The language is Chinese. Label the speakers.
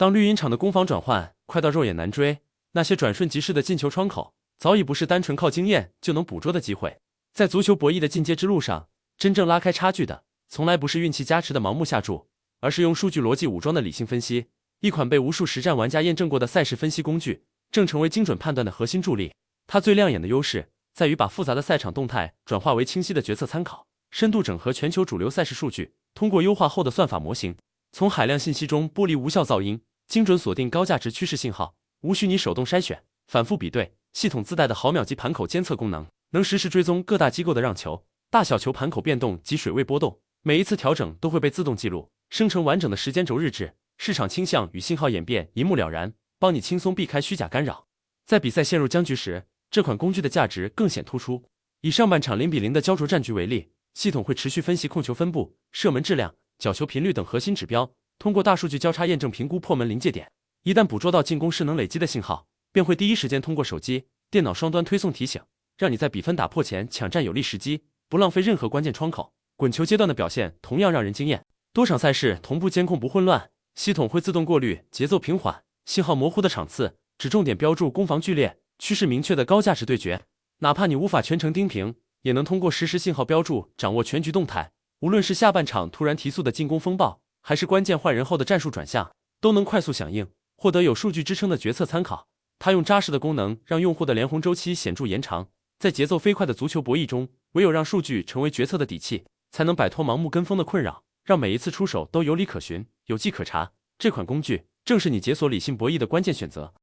Speaker 1: 当绿茵场的攻防转换快到肉眼难追，那些转瞬即逝的进球窗口，早已不是单纯靠经验就能捕捉的机会。在足球博弈的进阶之路上，真正拉开差距的，从来不是运气加持的盲目下注，而是用数据逻辑武装的理性分析。一款被无数实战玩家验证过的赛事分析工具，正成为精准判断的核心助力。它最亮眼的优势在于把复杂的赛场动态转化为清晰的决策参考，深度整合全球主流赛事数据，通过优化后的算法模型，从海量信息中剥离无效噪音，精准锁定高价值趋势信号，无需你手动筛选，反复比对。系统自带的毫秒级盘口监测功能，能实时追踪各大机构的让球、大小球盘口变动及水位波动，每一次调整都会被自动记录，生成完整的时间轴日志，市场倾向与信号演变一目了然，帮你轻松避开虚假干扰。在比赛陷入僵局时，这款工具的价值更显突出。以上半场0-0的焦灼战局为例，系统会持续分析控球分布、射门质量、角球频率等核心指标，通过大数据交叉验证评估破门临界点。一旦捕捉到进攻势能累积的信号，便会第一时间通过手机、电脑双端推送提醒，让你在比分打破前抢占有利时机，不浪费任何关键窗口。滚球阶段的表现同样让人惊艳，多场赛事同步监控不混乱，系统会自动过滤节奏平缓、信号模糊的场次，只重点标注攻防剧烈、趋势明确的高价值对决。哪怕你无法全程盯平，也能通过实时信号标注掌握全局动态。无论是下半场突然提速的进攻风暴，还是关键换人后的战术转向，都能快速响应，获得有数据支撑的决策参考。它用扎实的功能让用户的连红周期显著延长。在节奏飞快的足球博弈中，唯有让数据成为决策的底气，才能摆脱盲目跟风的困扰，让每一次出手都有理可循、有迹可查。这款工具正是你解锁理性博弈的关键选择。